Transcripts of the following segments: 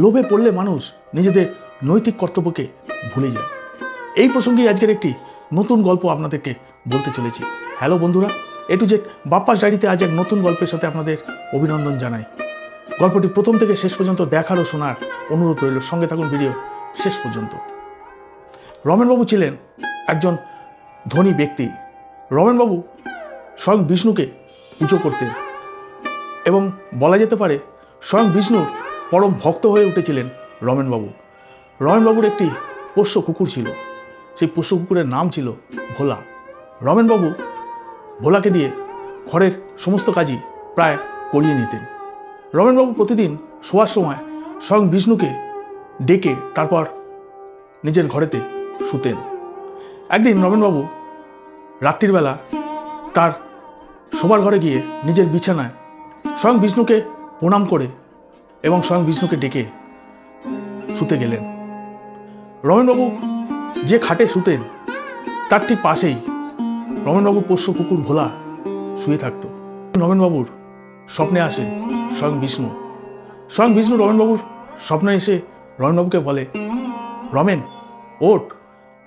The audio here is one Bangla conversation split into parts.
লোভে পড়লে মানুষ নিজেদের নৈতিক কর্তব্যকে ভুলে যায়। এই প্রসঙ্গে আজকের একটি নতুন গল্প আপনাদেরকে বলতে চলেছি। হ্যালো বন্ধুরা, এ টু জেড বাপ্পাস ডায়েরিতে আজ এক নতুন গল্পের সাথে আপনাদের অভিনন্দন জানাই। গল্পটি প্রথম থেকে শেষ পর্যন্ত দেখার ও শোনার অনুরোধ রইল। সঙ্গে থাকুন ভিডিও শেষ পর্যন্ত। রমেনবাবু ছিলেন একজন ধনী ব্যক্তি। রমেনবাবু স্বয়ং বিষ্ণুকে পুজো করতেন এবং বলা যেতে পারে স্বয়ং বিষ্ণুর পরম ভক্ত হয়ে উঠেছিলেন রমেনবাবু। রমেনবাবুর একটি পোষ্য কুকুর ছিল। সেই পোষ্য কুকুরের নাম ছিল ভোলা। রমেনবাবু ভোলাকে দিয়ে ঘরের সমস্ত কাজই প্রায় করিয়ে নিতেন। রমেনবাবু প্রতিদিন শোয়ার সময় স্বয়ং বিষ্ণুকে ডেকে তারপর নিজের ঘরেতে শুতেন। একদিন রমেনবাবু রাত্রিবেলা তার শোবার ঘরে গিয়ে নিজের বিছানায় স্বয়ং বিষ্ণুকে প্রণাম করে এবং স্বয়ং বিষ্ণুকে ডেকে শুতে গেলেন। রমেনবাবু যে খাটে শুতেন তার ঠিক পাশেই রমেনবাবুর পোষ্য কুকুর ভোলা শুয়ে থাকত। রমেনবাবুর স্বপ্নে আসে স্বয়ং বিষ্ণু। স্বয়ং বিষ্ণু রমেনবাবুর স্বপ্নে এসে রমেনবাবুকে বলে, রমেন ওঠ,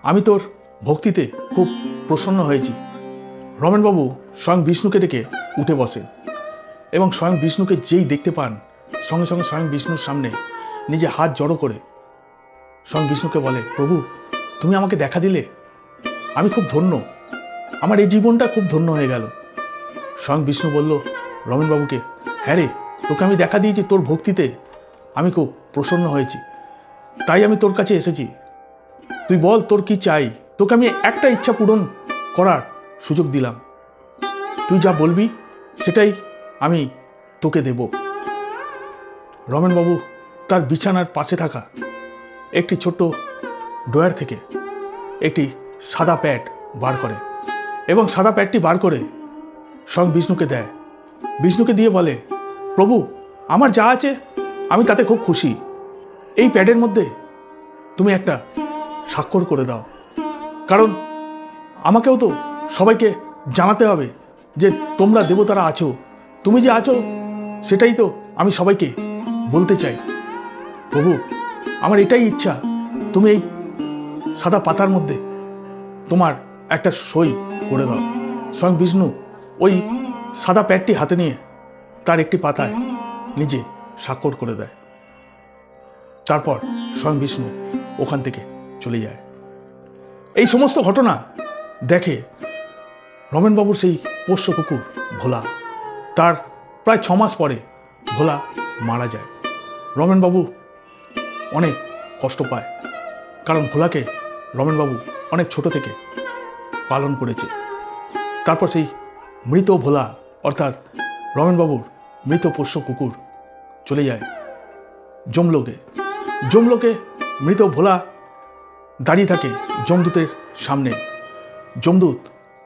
আমি তোর ভক্তিতে খুব প্রসন্ন হয়েছি। রমেনবাবু স্বয়ং বিষ্ণুকে ডেকে উঠে বসেন এবং স্বয়ং বিষ্ণুকে যেই দেখতে পান সঙ্গে সঙ্গে স্বয়ং বিষ্ণুর সামনে নিজে হাত জড়ো করে স্বয়ং বিষ্ণুকে বলে, প্রভু তুমি আমাকে দেখা দিলে, আমি খুব ধন্য, আমার এই জীবনটা খুব ধন্য হয়ে গেল। স্বয়ং বিষ্ণু বলল রমেনবাবুকে, হ্যাঁ রে, তোকে আমি দেখা দিয়েছি, তোর ভক্তিতে আমি খুব প্রসন্ন হয়েছি, তাই আমি তোর কাছে এসেছি। তুই বল তোর কি চাই, তোকে আমি একটা ইচ্ছা পূরণ করার সুযোগ দিলাম, তুই যা বলবি সেটাই আমি তোকে দেব। রমেনবাবু তার বিছানার পাশে থাকা একটি ছোট্ট ড্রয়ার থেকে একটি সাদা প্যাড বার করে এবং সাদা প্যাডটি বার করে স্বয়ং বিষ্ণুকে দেয়। বিষ্ণুকে দিয়ে বলে, প্রভু আমার যা আছে আমি তাতে খুব খুশি, এই প্যাডের মধ্যে তুমি একটা স্বাক্ষর করে দাও, কারণ আমাকেও তো সবাইকে জানাতে হবে যে তোমরা দেবতারা আছো, তুমি যে আছো সেটাই তো আমি সবাইকে বলতে চাই। প্রভু আমার এটাই ইচ্ছা, তুমি এই সাদা পাতার মধ্যে তোমার একটা সই করে দাও। স্বয়ং বিষ্ণু ওই সাদা প্যাডটি হাতে নিয়ে তার একটি পাতায় নিজে স্বাক্ষর করে দেয়। তারপর স্বয়ং বিষ্ণু ওখান থেকে চলে যায়। এই সমস্ত ঘটনা দেখে রমেনবাবুর সেই পোষ্য কুকুর ভোলা, তার প্রায় 6 মাস পরে ভোলা মারা যায়। রমেনবাবু অনেক কষ্ট পায়, কারণ ভোলাকে রমেনবাবু অনেক ছোট থেকে পালন করেছে। তারপর সেই মৃত ভোলা অর্থাৎ রমেনবাবুর মৃত পোষ্য কুকুর চলে যায় যমলোকে। যমলোকে মৃত ভোলা দাঁড়িয়ে থাকে যমদূতের সামনে। যমদূত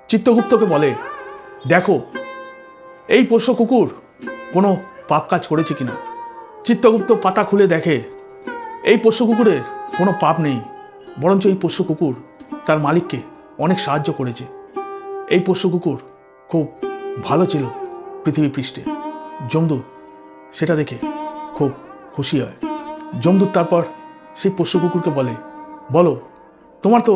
চিত্রগুপ্তকে বলে, দেখো এই পোষ্য কুকুর কোনো পাপ কাজ করেছে কিনা। চিত্রগুপ্ত পাতা খুলে দেখে এই পোষ্য কুকুরের কোনো পাপ নেই, বরঞ্চ এই পোষ্য কুকুর তার মালিককে অনেক সাহায্য করেছে। এই পোষ্য কুকুর খুব ভালো ছিল পৃথিবী পৃষ্ঠে। যমদূত সেটা দেখে খুব খুশি হয়। যমদূত তারপর সেই পোষ্য কুকুরকে বলে, বলো তোমার তো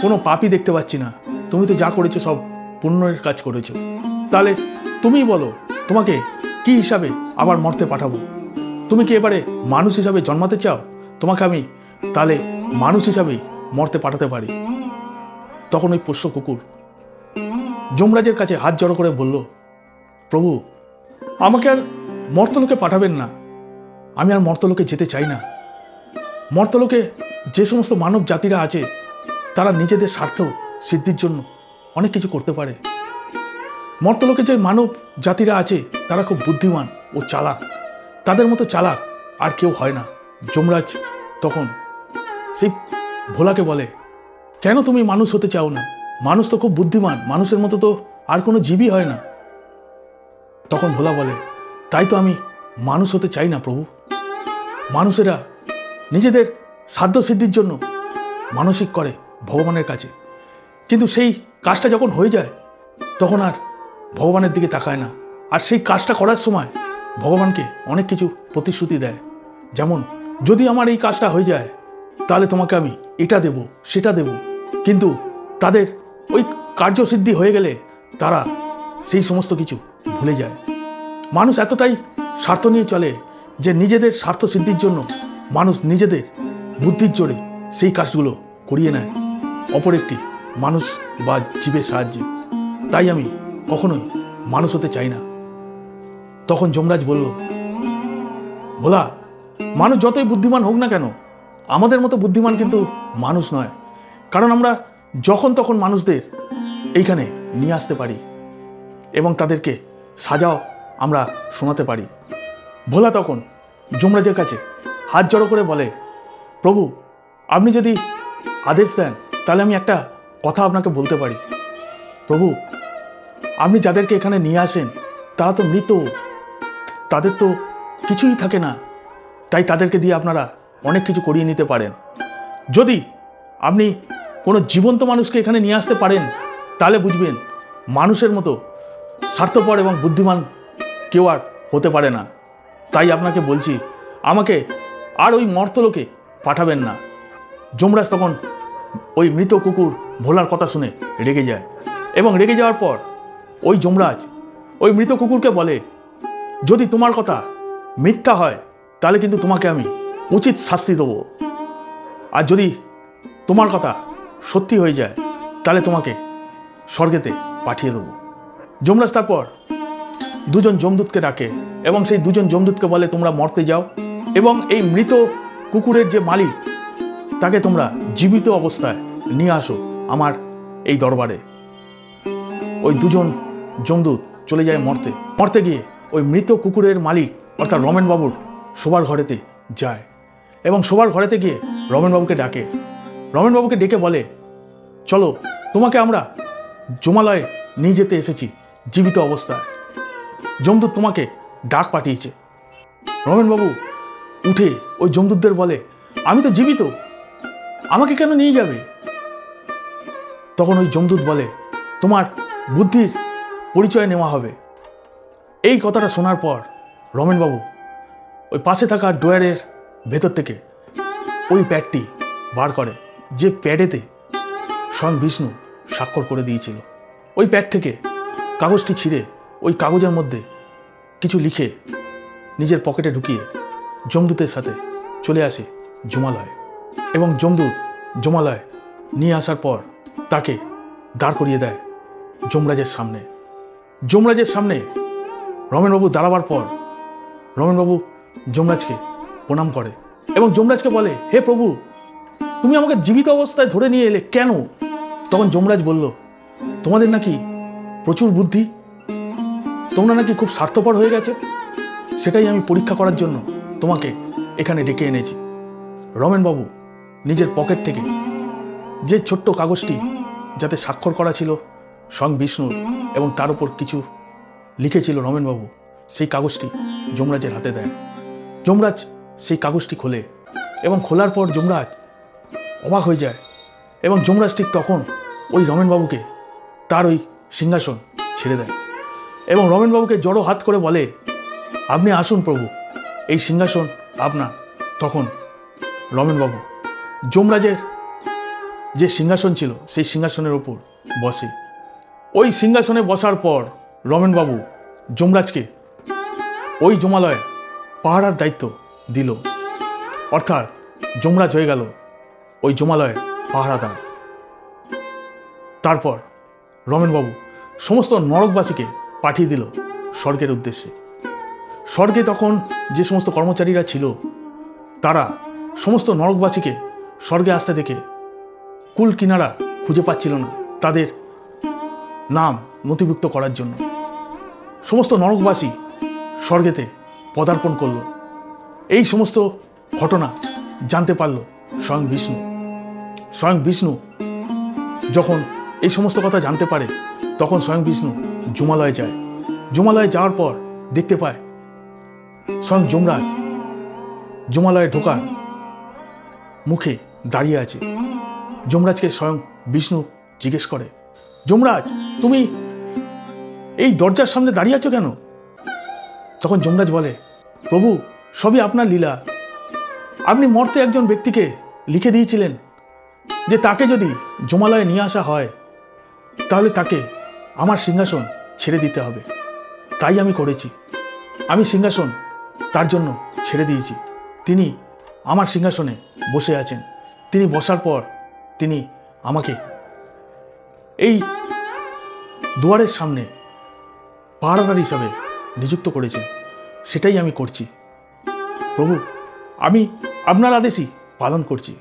কোনো পাপই দেখতে পাচ্ছি না, তুমি তো যা করেছো সব পুণ্যের কাজ করেছো, তাহলে তুমিই বলো তোমাকে কি হিসাবে আবার মর্তে পাঠাবো। তুমি কি এবারে মানুষ হিসাবে জন্মাতে চাও, তোমাকে আমি তাহলে মানুষ হিসাবেই মর্তে পাঠাতে পারি। তখন ওই পোষ্য কুকুর যমরাজের কাছে হাত জড়ো করে বলল, প্রভু আমাকে আর মর্তলোকে পাঠাবেন না, আমি আর মর্তলোকে যেতে চাই না। মর্তলোকে যে সমস্ত মানব জাতিরা আছে তারা নিজেদের স্বার্থ সিদ্ধির জন্য অনেক কিছু করতে পারে। মর্তলোকে যে মানব জাতিরা আছে তারা খুব বুদ্ধিমান ও চালাক, তাদের মতো চালাক আর কেউ হয় না। যমরাজ তখন সেই ভোলাকে বলে, কেন তুমি মানুষ হতে চাও না, মানুষ তো খুব বুদ্ধিমান, মানুষের মতো তো আর কোনো জীবই হয় না। তখন ভোলা বলে, তাই তো আমি মানুষ হতে চাই না প্রভু। মানুষেরা নিজেদের সাধ্য সিদ্ধির জন্য মানসিক করে ভগবানের কাছে, কিন্তু সেই কাজটা যখন হয়ে যায় তখন আর ভগবানের দিকে তাকায় না। আর সেই কাজটা করার সময় ভগবানকে অনেক কিছু প্রতিশ্রুতি দেয়, যেমন যদি আমার এই কাজটা হয়ে যায় তাহলে তোমাকে আমি এটা দেব সেটা দেব। কিন্তু তাদের ওই কার্যসিদ্ধি হয়ে গেলে তারা সেই সমস্ত কিছু ভুলে যায়। মানুষ এতটাই স্বার্থ নিয়ে চলে যে নিজেদের স্বার্থ সিদ্ধির জন্য মানুষ নিজেদের বুদ্ধির জোরে সেই কাজগুলো করিয়ে নেয় অপর একটি মানুষ বা জীবের সাহায্যে। তাই আমি কখনোই মানুষ হতে চাই না। তখন যমরাজ বলল, ভোলা, মানুষ যতই বুদ্ধিমান হোক না কেন, আমাদের মতো বুদ্ধিমান কিন্তু মানুষ নয়। কারণ আমরা যখন তখন মানুষদের এইখানে নিয়ে আসতে পারি এবং তাদেরকে সাজাও আমরা শোনাতে পারি। ভোলা তখন যমরাজের কাছে হাত জড়ো করে বলে, প্রভু, আপনি যদি আদেশ দেন তাহলে আমি একটা কথা আপনাকে বলতে পারি। প্রভু, আপনি যাদেরকে এখানে নিয়ে আসেন তারা তো মৃত, তাদের তো কিছুই থাকে না, তাই তাদেরকে দিয়ে আপনারা অনেক কিছু করিয়ে নিতে পারেন। যদি আপনি কোনো জীবন্ত মানুষকে এখানে নিয়ে আসতে পারেন তাহলে বুঝবেন মানুষের মতো স্বার্থপর এবং বুদ্ধিমান কেউ আর হতে পারে না। তাই আপনাকে বলছি, আমাকে আর ওই মর্তলোকে পাঠাবেন না। যমরাজ তখন ওই মৃত কুকুর ভোলার কথা শুনে রেগে যায় এবং রেগে যাওয়ার পর ওই যমরাজ ওই মৃত কুকুরকে বলে, যদি তোমার কথা মিথ্যা হয় তাহলে কিন্তু তোমাকে আমি উচিত শাস্তি দেবো, আর যদি তোমার কথা সত্যি হয়ে যায় তাহলে তোমাকে স্বর্গেতে পাঠিয়ে দেবো। যমরাজ তারপর দুজন যমদূতকে ডাকে এবং সেই দুজন যমদূতকে বলে, তোমরা মর্তে যাও এবং এই মৃত কুকুরের যে মালিক তাকে তোমরা জীবিত অবস্থায় নিয়ে আসো আমার এই দরবারে। ওই দুজন যমদূত চলে যায় মর্তে গিয়ে ওই মৃত কুকুরের মালিক অর্থাৎ রমেনবাবুর শোবার ঘরেতে যায় এবং শোবার ঘরেতে গিয়ে রমেনবাবুকে ডাকে। রমেনবাবুকে ডেকে বলে, চলো, তোমাকে আমরা যমালয়ে নিয়ে যেতে এসেছি জীবিত অবস্থায়। যমদূত তোমাকে ডাক পাঠিয়েছে। রমেনবাবু উঠে ওই যমদূতদের বলে, আমি তো জীবিত, আমাকে কেন নিয়ে যাবে? তখন ওই যমদূত বলে, তোমার বুদ্ধির পরিচয় নেওয়া হবে। এই কথাটা শোনার পর রমেনবাবু ওই পাশে থাকা ড্রয়ারের ভেতর থেকে ওই প্যাডটি বার করে, যে প্যাডেতে স্বয়ং বিষ্ণু স্বাক্ষর করে দিয়েছিল। ওই প্যাড থেকে কাগজটি ছিঁড়ে ওই কাগজের মধ্যে কিছু লিখে নিজের পকেটে ঢুকিয়ে যমদূতের সাথে চলে আসে যমালয় এবং যমদূত যমালয় নিয়ে আসার পর তাকে দাঁড় করিয়ে দেয় যমরাজের সামনে। যমরাজের সামনে রমেনবাবু দাঁড়াবার পর রমেনবাবু যমরাজকে প্রণাম করে এবং যমরাজকে বলে, হে প্রভু, তুমি আমাকে জীবিত অবস্থায় ধরে নিয়ে এলে কেন? তখন যমরাজ বলল, তোমাদের নাকি প্রচুর বুদ্ধি, তোমরা নাকি খুব স্বার্থপর হয়ে গেছো, সেটাই আমি পরীক্ষা করার জন্য তোমাকে এখানে ডেকে এনেছি। রমেনবাবু নিজের পকেট থেকে যে ছোট্ট কাগজটি যাতে স্বাক্ষর করা ছিল স্বয়ং বিষ্ণুর এবং তার উপর কিছু লিখেছিল রমেনবাবু, সেই কাগজটি যমরাজের হাতে দেয়। যমরাজ সেই কাগজটি খোলে এবং খোলার পর যমরাজ অবাক হয়ে যায় এবং যমরাজ ঠিক তখন ওই রমেনবাবুকে তার ওই সিংহাসন ছেড়ে দেয় এবং রমেনবাবুকে জড়ো হাত করে বলে, আপনি আসুন প্রভু, এই সিংহাসন আপনার। তখন রমেনবাবু যমরাজের যে সিংহাসন ছিল সেই সিংহাসনের উপর বসে। ওই সিংহাসনে বসার পর রমেনবাবু যমরাজকে ওই যমালয়ের পাহারার দায়িত্ব দিল, অর্থাৎ যমরাজ হয়ে গেল ওই যমালয়ের পাহারাদার। তারপর রমেনবাবু সমস্ত নরকবাসীকে পাঠিয়ে দিল স্বর্গের উদ্দেশ্যে। স্বর্গে তখন যে সমস্ত কর্মচারীরা ছিল তারা সমস্ত নরকবাসীকে স্বর্গে আসতে দেখে কুল কিনারা খুঁজে পাচ্ছিল না তাদের নাম নথিভুক্ত করার জন্য। সমস্ত নরকবাসী স্বর্গেতে পদার্পণ করল। এই সমস্ত ঘটনা জানতে পারল স্বয়ং বিষ্ণু। স্বয়ং বিষ্ণু যখন এই সমস্ত কথা জানতে পারে তখন স্বয়ং বিষ্ণু যমালয়ে যায়। যমালয়ে যাওয়ার পর দেখতে পায় স্বয়ং যমরাজ যমালয়ে ঢোকার মুখে দাঁড়িয়ে আছে। যমরাজকে স্বয়ং বিষ্ণু জিজ্ঞেস করে, যমরাজ, তুমি এই দরজার সামনে দাঁড়িয়ে আছো কেন? তখন যমরাজ বলে, প্রভু, সবই আপনার লীলা, আপনি মর্তে একজন ব্যক্তিকে লিখে দিয়েছিলেন যে তাকে যদি যমালয়ে নিয়ে আসা হয় তাহলে তাকে আমার সিংহাসন ছেড়ে দিতে হবে। তাই আমি করেছি। আমি সিংহাসন তার জন্য ছেড়ে দিয়েছি। তিনি আমার সিংহাসনে বসে আছেন। তিনি বসার পর তিনি আমাকে এই দুয়ারের সামনে পাহারাদার হিসাবে নিযুক্ত করেছেন। সেটাই আমি করছি। প্রভু, আমি আপনার আদেশই পালন করছি।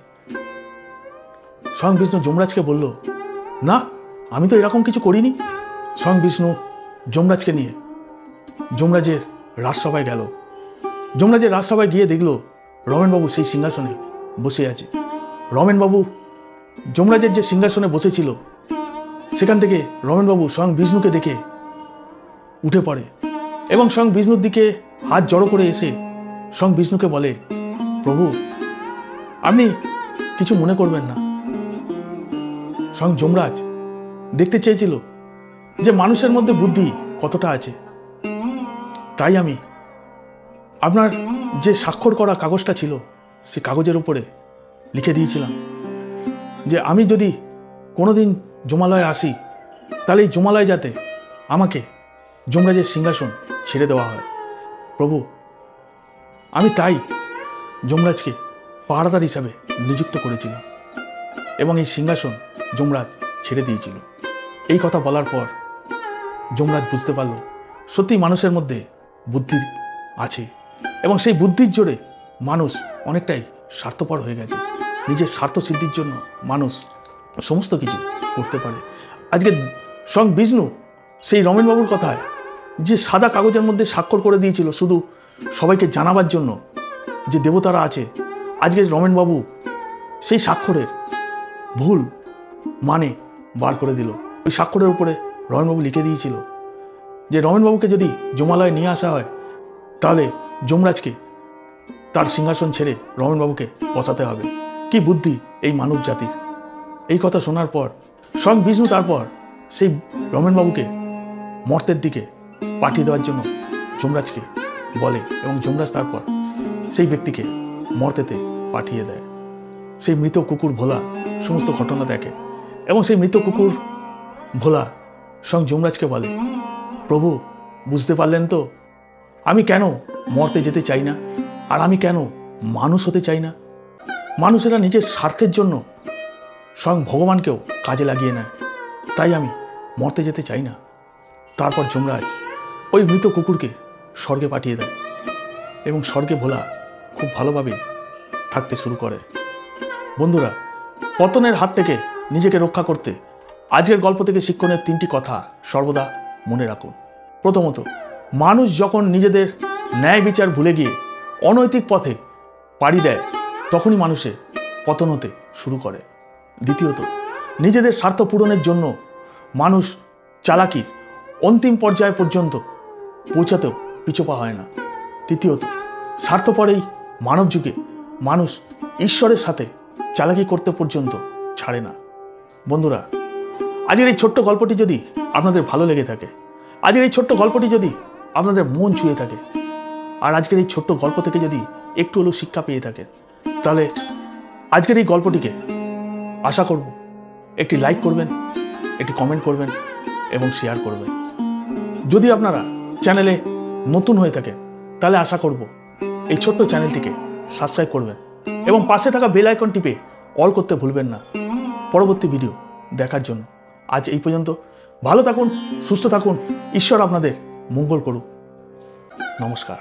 স্বয়ং বিষ্ণু যমরাজকে বলল, না, আমি তো এরকম কিছু করিনি। স্বয়ং বিষ্ণু যমরাজকে নিয়ে যমরাজের রাজসভায় গেল। যমরাজের রাজসভায় গিয়ে দেখল রমেনবাবু সেই সিংহাসনে বসে আছে। রমেনবাবু যমরাজের যে সিংহাসনে বসেছিল সেখান থেকে রমেনবাবু স্বয়ং বিষ্ণুকে দেখে উঠে পড়ে এবং স্বয়ং বিষ্ণুর দিকে হাত জড়ো করে এসে স্বয়ং বিষ্ণুকে বলে, প্রভু, আপনি কিছু মনে করবেন না। স্বয়ং যমরাজ দেখতে চেয়েছিল যে মানুষের মধ্যে বুদ্ধি কতটা আছে। তাই আমি আপনার যে স্বাক্ষর করা কাগজটা ছিল সে কাগজের উপরে লিখে দিয়েছিলাম যে আমি যদি কোনোদিন যমালয়ে আসি তাহলে এই যমালয়ে যাতে আমাকে যমরাজের সিংহাসন ছেড়ে দেওয়া হয়। প্রভু, আমি তাই যমরাজকে পাহারাদার হিসাবে নিযুক্ত করেছিলাম এবং এই সিংহাসন যমরাজ ছেড়ে দিয়েছিল। এই কথা বলার পর যমরাজ বুঝতে পারল সত্যি মানুষের মধ্যে বুদ্ধি আছে এবং সেই বুদ্ধির জোরে মানুষ অনেকটাই স্বার্থপর হয়ে গেছে। নিজের স্বার্থ সিদ্ধির জন্য মানুষ সমস্ত কিছু করতে পারে। আজকে স্বয়ং বিষ্ণু সেই রমেনবাবুর কথায় যে সাদা কাগজের মধ্যে স্বাক্ষর করে দিয়েছিল শুধু সবাইকে জানাবার জন্য যে দেবতারা আছে, আজকে রমেনবাবু সেই স্বাক্ষরের ভুল মানে বার করে দিল। ওই স্বাক্ষরের উপরে রমেনবাবু লিখে দিয়েছিল যে রমেনবাবুকে যদি যমালয়ে নিয়ে আসা হয় তাহলে যমরাজকে তার সিংহাসন ছেড়ে রমেনবাবুকে বসাতে হবে। কি বুদ্ধি এই মানব জাতির! এই কথা শোনার পর স্বয়ং বিষ্ণু তারপর সেই রমেনবাবুকে মর্তের দিকে পাঠিয়ে দেওয়ার জন্য যমরাজকে বলে এবং যমরাজ তারপর সেই ব্যক্তিকে মর্তেতে পাঠিয়ে দেয়। সেই মৃত কুকুর ভোলা সমস্ত ঘটনা দেখে এবং সেই মৃত কুকুর ভোলা স্বয়ং যমরাজকে বলে, প্রভু, বুঝতে পারলেন তো আমি কেন মর্তে যেতে চাই না আর আমি কেন মানুষ হতে চাই না? মানুষেরা নিজের স্বার্থের জন্য স্বয়ং ভগবানকেও কাজে লাগিয়ে নেয়। তাই আমি মর্তে যেতে চাই না। তারপর যমরাজ ওই মৃত কুকুরকে স্বর্গে পাঠিয়ে দেয় এবং স্বর্গে ভোলা খুব ভালোভাবে থাকতে শুরু করে। বন্ধুরা, পতনের হাত থেকে নিজেকে রক্ষা করতে আজকের গল্প থেকে শিক্ষণীয় 3টি কথা সর্বদা মনে রাখুন। প্রথমত, মানুষ যখন নিজেদের ন্যায় বিচার ভুলে গিয়ে অনৈতিক পথে পাড়ি দেয় তখনই মানুষের পতন হতে শুরু করে। দ্বিতীয়ত, নিজেদের স্বার্থ পূরণের জন্য মানুষ চালাকির অন্তিম পর্যায় পর্যন্ত পৌঁছাতেও পিছপা হয় না। তৃতীয়ত, স্বার্থপর এই মানব যুগে মানুষ ঈশ্বরের সাথে চালাকি করতে পর্যন্ত ছাড়ে না। বন্ধুরা, আজকের এই ছোট্ট গল্পটি যদি আপনাদের ভালো লেগে থাকে, আজকের এই ছোট্ট গল্পটি যদি আপনাদের মন ছুঁয়ে থাকে আর আজকের এই ছোট্ট গল্প থেকে যদি একটু হলেও শিক্ষা পেয়ে থাকে, তাহলে আজকের এই গল্পটিকে আশা করব একটি লাইক করবেন, একটি কমেন্ট করবেন এবং শেয়ার করবেন। যদি আপনারা চ্যানেলে নতুন হয়ে থাকেন তাহলে আশা করব এই ছোট্ট চ্যানেলটিকে সাবস্ক্রাইব করবেন এবং পাশে থাকা বেল আইকন টিপে অল করতে ভুলবেন না পরবর্তী ভিডিও দেখার জন্য। আজ এই পর্যন্ত। ভালো থাকুন, সুস্থ থাকুন। ঈশ্বর আপনাদের মঙ্গল করুক। নমস্কার।